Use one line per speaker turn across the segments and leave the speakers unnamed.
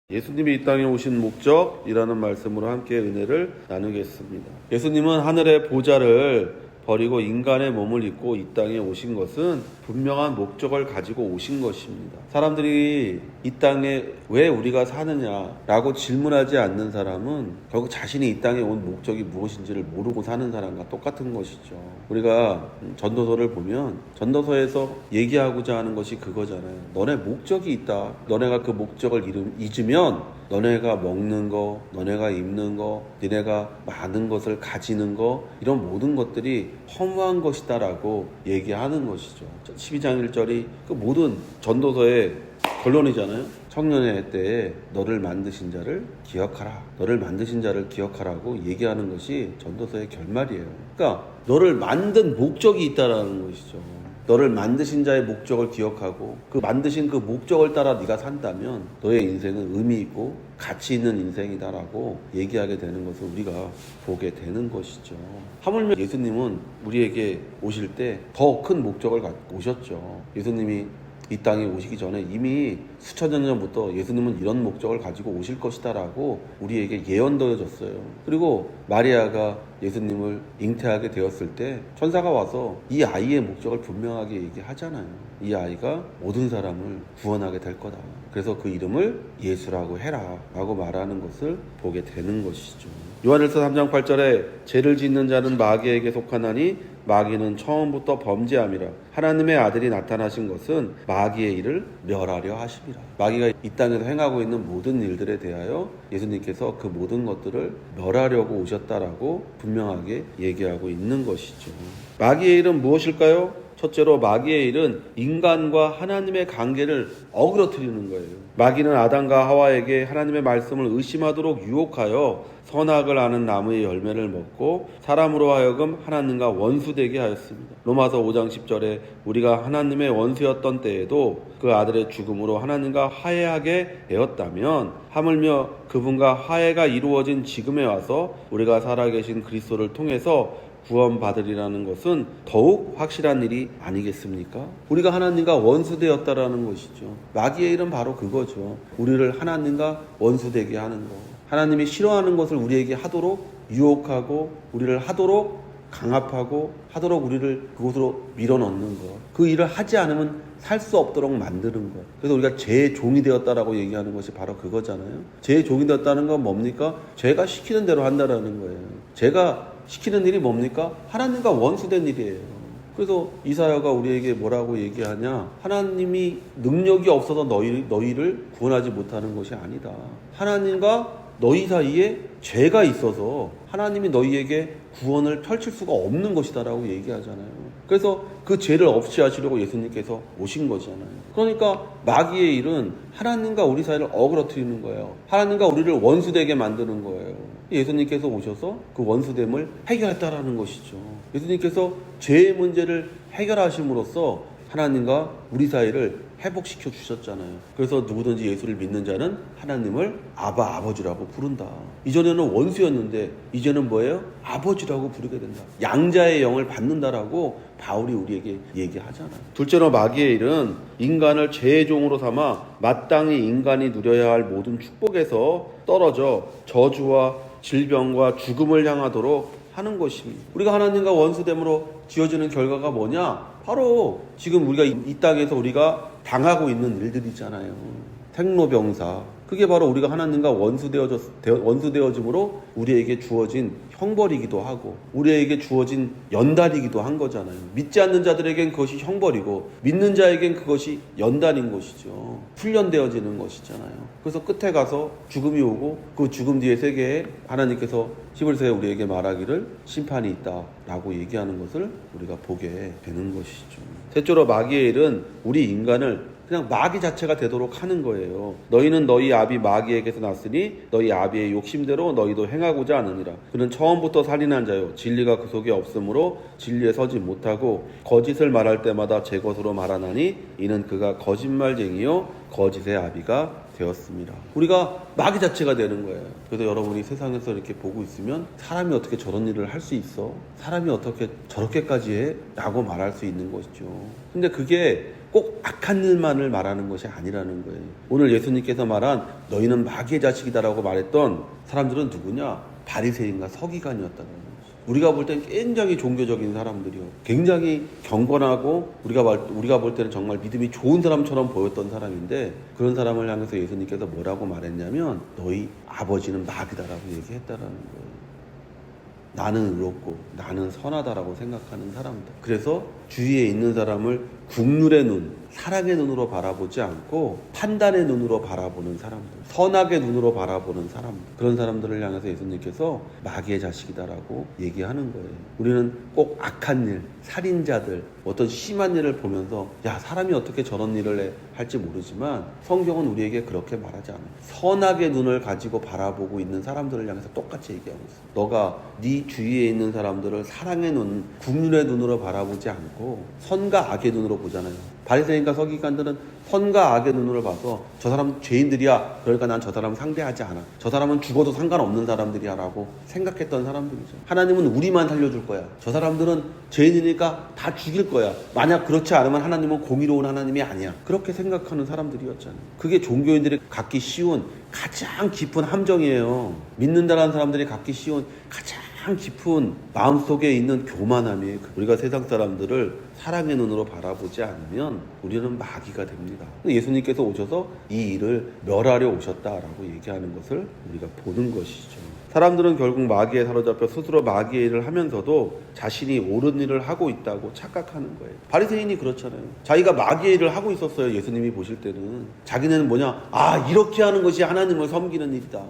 예수님이 이 땅에 오신 목적이라는 말씀으로 함께 은혜를 나누겠습니다. 예수님은 하늘의 보좌를 버리고 인간의 몸을 입고 이 땅에 오신 것은 분명한 목적을 가지고 오신 것입니다. 사람들이 이 땅에 왜 우리가 사느냐라고 질문하지 않는 사람은 결국 자신이 이 땅에 온 목적이 무엇인지를 모르고 사는 사람과 똑같은 것이죠. 우리가 전도서를 보면 전도서에서 얘기하고자 하는 것이 그거잖아요. 너네 목적이 있다. 너네가 그 목적을 잊으면 너네가 먹는 거, 너네가 입는 거, 너네가 많은 것을 가지는 거, 이런 모든 것들이 허무한 것이다 라고 얘기하는 것이죠. 12장 1절이 그 모든 전도서의 결론이잖아요. 청년의 때에 너를 만드신 자를 기억하라. 너를 만드신 자를 기억하라고 얘기하는 것이 전도서의 결말이에요. 그러니까 너를 만든 목적이 있다라는 것이죠. 너를 만드신 자의 목적을 기억하고 그 만드신 그 목적을 따라 네가 산다면 너의 인생은 의미 있고 가치 있는 인생이다라고 얘기하게 되는 것을 우리가 보게 되는 것이죠. 하물며 예수님은 우리에게 오실 때 더 큰 목적을 갖고 오셨죠. 예수님이 이 땅에 오시기 전에 이미 수천 년 전부터 예수님은 이런 목적을 가지고 오실 것이다라고 우리에게 예언되어졌어요. 그리고 마리아가 예수님을 잉태하게 되었을 때 천사가 와서 이 아이의 목적을 분명하게 얘기하잖아요. 이 아이가 모든 사람을 구원하게 될 거다. 그래서 그 이름을 예수라고 해라 라고 말하는 것을 보게 되는 것이죠. 요한일서 3장 8절에 죄를 짓는 자는 마귀에게 속하나니 마귀는 처음부터 범죄함이라. 하나님의 아들이 나타나신 것은 마귀의 일을 멸하려 하심이라. 마귀가 이 땅에서 행하고 있는 모든 일들에 대하여 예수님께서 그 모든 것들을 멸하려고 오셨다라고 분명하게 얘기하고 있는 것이죠. 마귀의 일은 무엇일까요? 첫째로 마귀의 일은 인간과 하나님의 관계를 어그러뜨리는 거예요. 마귀는 아담과 하와에게 하나님의 말씀을 의심하도록 유혹하여 선악을 아는 나무의 열매를 먹고 사람으로 하여금 하나님과 원수되게 하였습니다. 로마서 5장 10절에 우리가 하나님의 원수였던 때에도 그 아들의 죽음으로 하나님과 화해하게 되었다면 하물며 그분과 화해가 이루어진 지금에 와서 우리가 살아계신 그리스도를 통해서 구원받으리라는 것은 더욱 확실한 일이 아니겠습니까? 우리가 하나님과 원수되었다라는 것이죠. 마귀의 일은 바로 그거죠. 우리를 하나님과 원수되게 하는 거. 하나님이 싫어하는 것을 우리에게 하도록 유혹하고 우리를 하도록 강압하고 하도록 우리를 그곳으로 밀어넣는 것. 그 일을 하지 않으면 살 수 없도록 만드는 것. 그래서 우리가 죄의 종이 되었다라고 얘기하는 것이 바로 그거잖아요. 죄의 종이 되었다는 건 뭡니까? 죄가 시키는 대로 한다라는 거예요. 죄가 시키는 일이 뭡니까? 하나님과 원수된 일이에요. 그래서 이사야가 우리에게 뭐라고 얘기하냐? 하나님이 능력이 없어서 너희를 구원하지 못하는 것이 아니다. 하나님과 너희 사이에 죄가 있어서 하나님이 너희에게 구원을 펼칠 수가 없는 것이다라고 얘기하잖아요. 그래서 그 죄를 없이 하시려고 예수님께서 오신 거잖아요. 그러니까 마귀의 일은 하나님과 우리 사이를 어그러뜨리는 거예요. 하나님과 우리를 원수되게 만드는 거예요. 예수님께서 오셔서 그 원수됨을 해결했다라는 것이죠. 예수님께서 죄의 문제를 해결하심으로써 하나님과 우리 사이를 회복시켜 주셨잖아요. 그래서 누구든지 예수를 믿는 자는 하나님을 아버지라고 부른다. 이전에는 원수였는데 이제는 뭐예요? 아버지라고 부르게 된다. 양자의 영을 받는다라고 바울이 우리에게 얘기하잖아요. 둘째로 마귀의 일은 인간을 죄의 종으로 삼아 마땅히 인간이 누려야 할 모든 축복에서 떨어져 저주와 질병과 죽음을 향하도록 하는 것입니다. 우리가 하나님과 원수됨으로 지어지는 결과가 뭐냐? 바로 지금 우리가 이 땅에서 우리가 당하고 있는 일들이잖아요. 생로병사. 그게 바로 우리가 하나님과 원수되어짐으로 우리에게 주어진 형벌이기도 하고 우리에게 주어진 연단이기도 한 거잖아요. 믿지 않는 자들에겐 그것이 형벌이고 믿는 자에겐 그것이 연단인 것이죠. 훈련되어지는 것이잖아요. 그래서 끝에 가서 죽음이 오고 그 죽음 뒤의 세계에 하나님께서 히브리서에 우리에게 말하기를 심판이 있다라고 얘기하는 것을 우리가 보게 되는 것이죠. 셋째로 마귀의 일은 우리 인간을 그냥 마귀 자체가 되도록 하는 거예요. 너희는 너희 아비 마귀에게서 났으니 너희 아비의 욕심대로 너희도 행하고자 하느니라. 그는 처음부터 살인한 자요 진리가 그 속에 없으므로 진리에 서지 못하고 거짓을 말할 때마다 제 것으로 말하나니 이는 그가 거짓말쟁이요 거짓의 아비가 되었습니다. 우리가 마귀 자체가 되는 거예요. 그래서 여러분이 세상에서 이렇게 보고 있으면 사람이 어떻게 저런 일을 할 수 있어? 사람이 어떻게 저렇게까지 해? 라고 말할 수 있는 것이죠. 근데 그게 꼭 악한 일만을 말하는 것이 아니라는 거예요. 오늘 예수님께서 말한 너희는 마귀의 자식이다라고 말했던 사람들은 누구냐? 바리새인과 서기관이었다는 거예요. 우리가 볼 땐 굉장히 종교적인 사람들이요. 굉장히 경건하고 우리가 볼 때는 정말 믿음이 좋은 사람처럼 보였던 사람인데 그런 사람을 향해서 예수님께서 뭐라고 말했냐면 너희 아버지는 마귀다라고 얘기했다라는 거예요. 나는 의롭고 나는 선하다라고 생각하는 사람들. 그래서 주위에 있는 사람을 국률의 눈, 사랑의 눈으로 바라보지 않고 판단의 눈으로 바라보는 사람들, 선악의 눈으로 바라보는 사람들, 그런 사람들을 향해서 예수님께서 마귀의 자식이다라고 얘기하는 거예요. 우리는 꼭 악한 일, 살인자들, 어떤 심한 일을 보면서 야, 사람이 어떻게 저런 일을 할지 모르지만 성경은 우리에게 그렇게 말하지 않아요. 선악의 눈을 가지고 바라보고 있는 사람들을 향해서 똑같이 얘기하고 있어요. 너가 네 주위에 있는 사람들을 사랑의 눈, 국률의 눈으로 바라보지 않고 선과 악의 눈으로 보잖아요. 바리새인과 서기관들은 선과 악의 눈으로 봐서 저 사람 죄인들이야. 그러니까 난 저 사람 상대하지 않아. 저 사람은 죽어도 상관없는 사람들이야 라고 생각했던 사람들이죠. 하나님은 우리만 살려줄 거야. 저 사람들은 죄인이니까 다 죽일 거야. 만약 그렇지 않으면 하나님은 공의로운 하나님이 아니야. 그렇게 생각하는 사람들이었잖아요. 그게 종교인들이 갖기 쉬운 가장 깊은 함정이에요. 믿는다라는 사람들이 갖기 쉬운 가장 깊은 마음속에 있는 교만함이에요. 우리가 세상 사람들을 사랑의 눈으로 바라보지 않으면 우리는 마귀가 됩니다. 예수님께서 오셔서 이 일을 멸하려 오셨다라고 얘기하는 것을 우리가 보는 것이죠. 사람들은 결국 마귀에 사로잡혀 스스로 마귀의 일을 하면서도 자신이 옳은 일을 하고 있다고 착각하는 거예요. 바리새인이 그렇잖아요. 자기가 마귀의 일을 하고 있었어요. 예수님이 보실 때는. 자기는 뭐냐? 이렇게 하는 것이 하나님을 섬기는 일이다.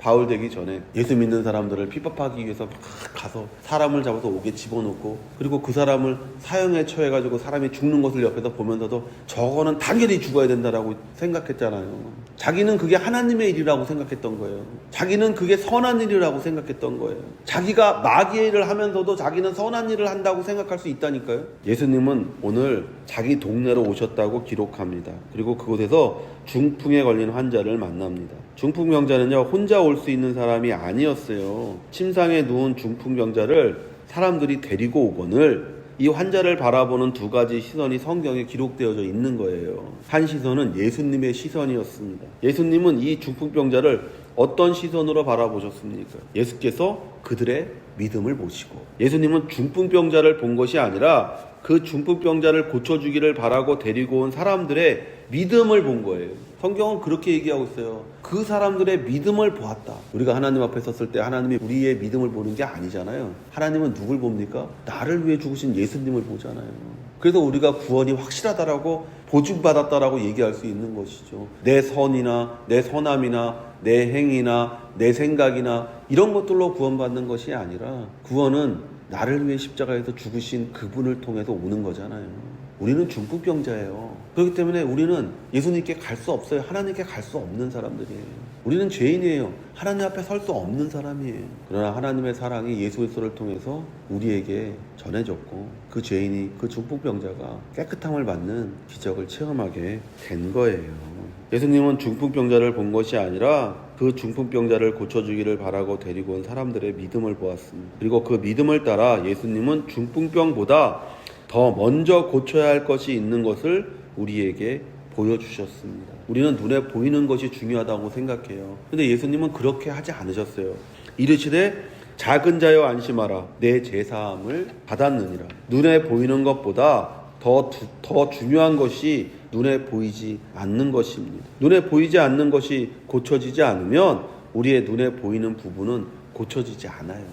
바울 되기 전에 예수 믿는 사람들을 핍박하기 위해서 막 가서 사람을 잡아서 옥에 집어넣고 그리고 그 사람을 사형에 처해가지고 사람이 죽는 것을 옆에서 보면서도 저거는 당연히 죽어야 된다라고 생각했잖아요. 자기는 그게 하나님의 일이라고 생각했던 거예요. 자기는 그게 선한 일이라고 생각했던 거예요. 자기가 마귀의 일을 하면서도 자기는 선한 일을 한다고 생각할 수 있다니까요. 예수님은 오늘 자기 동네로 오셨다고 기록합니다. 그리고 그곳에서 중풍에 걸린 환자를 만납니다. 중풍병자는요, 혼자 올 수 있는 사람이 아니었어요. 침상에 누운 중풍병자를 사람들이 데리고 오거늘 이 환자를 바라보는 두 가지 시선이 성경에 기록되어져 있는 거예요. 한 시선은 예수님의 시선이었습니다. 예수님은 이 중풍병자를 어떤 시선으로 바라보셨습니까? 예수께서 그들의 믿음을 보시고, 예수님은 중풍병자를 본 것이 아니라 그 중풍병자를 고쳐주기를 바라고 데리고 온 사람들의 믿음을 본 거예요. 성경은 그렇게 얘기하고 있어요. 그 사람들의 믿음을 보았다. 우리가 하나님 앞에 섰을 때 하나님이 우리의 믿음을 보는 게 아니잖아요. 하나님은 누굴 봅니까? 나를 위해 죽으신 예수님을 보잖아요. 그래서 우리가 구원이 확실하다라고 보증받았다라고 얘기할 수 있는 것이죠. 내 선이나 내 선함이나 내 행위나 내 생각이나 이런 것들로 구원받는 것이 아니라 구원은 나를 위해 십자가에서 죽으신 그분을 통해서 오는 거잖아요. 우리는 중풍병자예요. 그렇기 때문에 우리는 예수님께 갈 수 없어요. 하나님께 갈 수 없는 사람들이에요. 우리는 죄인이에요. 하나님 앞에 설 수 없는 사람이에요. 그러나 하나님의 사랑이 예수 그리스도를 통해서 우리에게 전해졌고 그 죄인이, 그 중풍병자가 깨끗함을 받는 기적을 체험하게 된 거예요. 예수님은 중풍병자를 본 것이 아니라 그 중풍병자를 고쳐주기를 바라고 데리고 온 사람들의 믿음을 보았습니다. 그리고 그 믿음을 따라 예수님은 중풍병보다 더 먼저 고쳐야 할 것이 있는 것을 우리에게 보여주셨습니다. 우리는 눈에 보이는 것이 중요하다고 생각해요. 근데 예수님은 그렇게 하지 않으셨어요. 이르시되 작은 자여 안심하라. 내 제사함을 받았느니라. 눈에 보이는 것보다 더 중요한 것이 눈에 보이지 않는 것입니다. 눈에 보이지 않는 것이 고쳐지지 않으면 우리의 눈에 보이는 부분은 고쳐지지 않아요.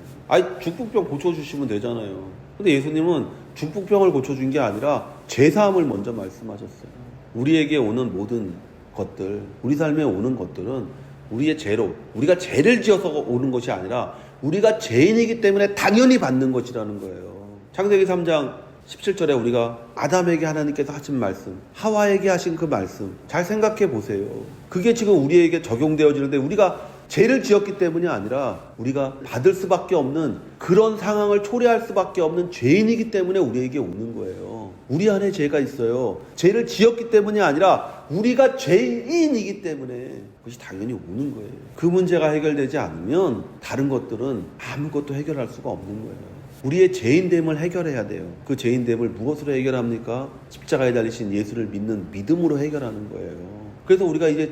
중풍병 고쳐주시면 되잖아요. 근데 예수님은 중풍병을 고쳐준 게 아니라 제사함을 먼저 말씀하셨어요. 우리에게 오는 모든 것들, 우리 삶에 오는 것들은 우리의 죄로, 우리가 죄를 지어서 오는 것이 아니라 우리가 죄인이기 때문에 당연히 받는 것이라는 거예요. 창세기 3장 17절에 우리가 아담에게 하나님께서 하신 말씀, 하와에게 하신 그 말씀 잘 생각해 보세요. 그게 지금 우리에게 적용되어지는데 우리가 죄를 지었기 때문이 아니라 우리가 받을 수밖에 없는 그런 상황을 초래할 수밖에 없는 죄인이기 때문에 우리에게 오는 거예요. 우리 안에 죄가 있어요. 죄를 지었기 때문이 아니라 우리가 죄인이기 때문에 그것이 당연히 오는 거예요. 그 문제가 해결되지 않으면 다른 것들은 아무것도 해결할 수가 없는 거예요. 우리의 죄인됨을 해결해야 돼요. 그 죄인됨을 무엇으로 해결합니까? 십자가에 달리신 예수를 믿는 믿음으로 해결하는 거예요. 그래서 우리가 이제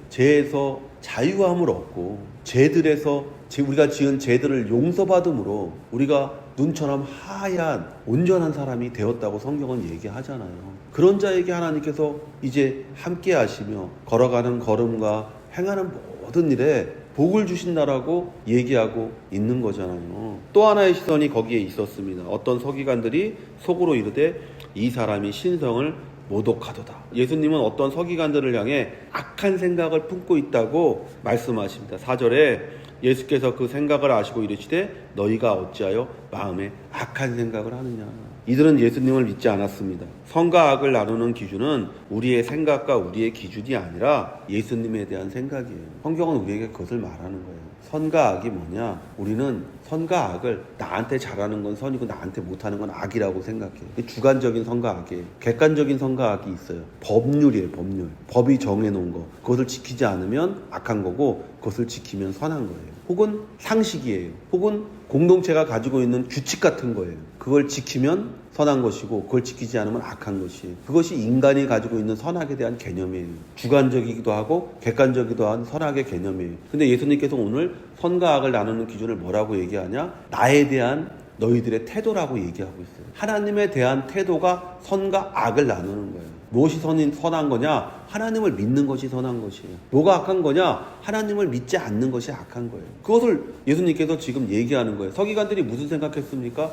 죄에서 자유함을 얻고 죄들에서 우리가 지은 죄들을 용서받음으로 우리가 눈처럼 하얀 온전한 사람이 되었다고 성경은 얘기하잖아요. 그런 자에게 하나님께서 이제 함께 하시며 걸어가는 걸음과 행하는 모든 일에 복을 주신다라고 얘기하고 있는 거잖아요. 또 하나의 시선이 거기에 있었습니다. 어떤 서기관들이 속으로 이르되 이 사람이 신성을 모독하도다. 예수님은 어떤 서기관들을 향해 악한 생각을 품고 있다고 말씀하십니다. 4절에 예수께서 그 생각을 아시고 이르시되 너희가 어찌하여 마음에 악한 생각을 하느냐. 이들은 예수님을 믿지 않았습니다. 선과 악을 나누는 기준은 우리의 생각과 우리의 기준이 아니라 예수님에 대한 생각이에요. 성경은 우리에게 그것을 말하는 거예요. 선과 악이 뭐냐? 우리는 선과 악을 나한테 잘하는 건 선이고 나한테 못하는 건 악이라고 생각해요. 주관적인 선과 악이에요. 객관적인 선과 악이 있어요. 법률이에요. 법률. 법이 정해놓은 거. 그것을 지키지 않으면 악한 거고 그것을 지키면 선한 거예요. 혹은 상식이에요. 혹은 공동체가 가지고 있는 규칙 같은 거예요. 그걸 지키면 선한 것이고 그걸 지키지 않으면 악한 것이에요. 그것이 인간이 가지고 있는 선악에 대한 개념이에요. 주관적이기도 하고 객관적이기도 한 선악의 개념이에요. 근데 예수님께서 오늘 선과 악을 나누는 기준을 뭐라고 얘기하냐? 나에 대한 너희들의 태도라고 얘기하고 있어요. 하나님에 대한 태도가 선과 악을 나누는 거예요. 무엇이 선한 거냐? 하나님을 믿는 것이 선한 것이에요. 뭐가 악한 거냐? 하나님을 믿지 않는 것이 악한 거예요. 그것을 예수님께서 지금 얘기하는 거예요. 서기관들이 무슨 생각했습니까?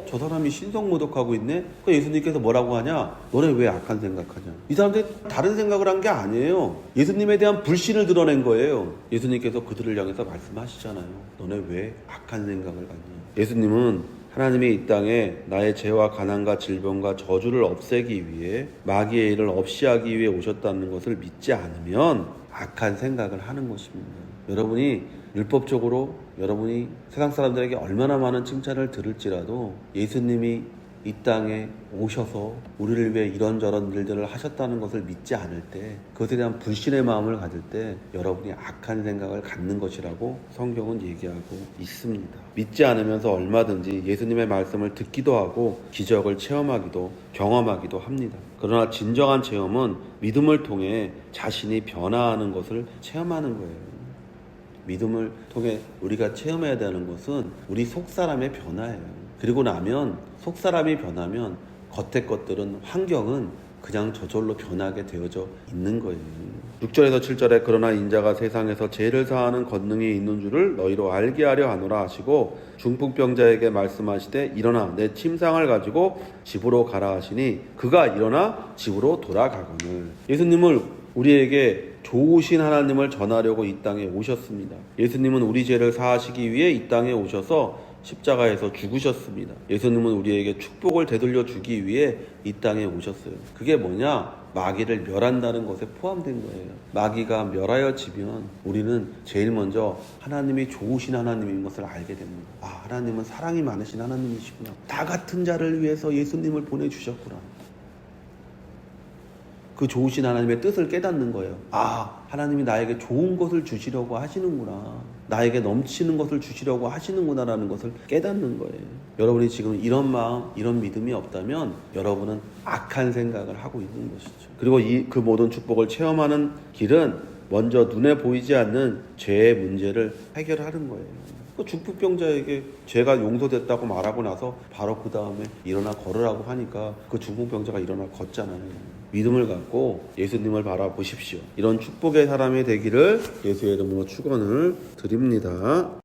저 사람이 신성모독하고 있네? 그 예수님께서 뭐라고 하냐? 너네 왜 악한 생각하냐? 이 사람들이 다른 생각을 한 게 아니에요. 예수님에 대한 불신을 드러낸 거예요. 예수님께서 그들을 향해서 말씀하시잖아요. 너네 왜 악한 생각을 갖냐? 예수님은 하나님이 이 땅에 나의 죄와 가난과 질병과 저주를 없애기 위해 마귀의 일을 없이 하기 위해 오셨다는 것을 믿지 않으면 악한 생각을 하는 것입니다. 여러분이 율법적으로 여러분이 세상 사람들에게 얼마나 많은 칭찬을 들을지라도 예수님이 이 땅에 오셔서 우리를 위해 이런저런 일들을 하셨다는 것을 믿지 않을 때, 그것에 대한 불신의 마음을 가질 때 여러분이 악한 생각을 갖는 것이라고 성경은 얘기하고 있습니다. 믿지 않으면서 얼마든지 예수님의 말씀을 듣기도 하고 기적을 체험하기도 경험하기도 합니다. 그러나 진정한 체험은 믿음을 통해 자신이 변화하는 것을 체험하는 거예요. 믿음을 통해 우리가 체험해야 되는 것은 우리 속사람의 변화예요. 그리고 나면 속사람이 변하면 겉의 것들은 환경은 그냥 저절로 변하게 되어져 있는 거예요. 6절에서 7절에 그러나 인자가 세상에서 죄를 사하는 권능이 있는 줄을 너희로 알게 하려 하노라 하시고 중풍병자에게 말씀하시되 일어나 내 침상을 가지고 집으로 가라 하시니 그가 일어나 집으로 돌아가거늘. 예수님을 우리에게 좋으신 하나님을 전하려고 이 땅에 오셨습니다. 예수님은 우리 죄를 사하시기 위해 이 땅에 오셔서 십자가에서 죽으셨습니다. 예수님은 우리에게 축복을 되돌려 주기 위해 이 땅에 오셨어요. 그게 뭐냐? 마귀를 멸한다는 것에 포함된 거예요. 마귀가 멸하여지면 우리는 제일 먼저 하나님이 좋으신 하나님인 것을 알게 됩니다. 하나님은 사랑이 많으신 하나님이시구나. 나 같은 자를 위해서 예수님을 보내주셨구나. 그 좋으신 하나님의 뜻을 깨닫는 거예요. 하나님이 나에게 좋은 것을 주시려고 하시는구나. 나에게 넘치는 것을 주시려고 하시는구나라는 것을 깨닫는 거예요. 여러분이 지금 이런 마음, 이런 믿음이 없다면 여러분은 악한 생각을 하고 있는 것이죠. 그리고 그 모든 축복을 체험하는 길은 먼저 눈에 보이지 않는 죄의 문제를 해결하는 거예요. 그 중풍병자에게 죄가 용서됐다고 말하고 나서 바로 그 다음에 일어나 걸으라고 하니까 그 중풍병자가 일어나 걷잖아요. 믿음을 갖고 예수님을 바라보십시오. 이런 축복의 사람이 되기를 예수의 이름으로 축원을 드립니다.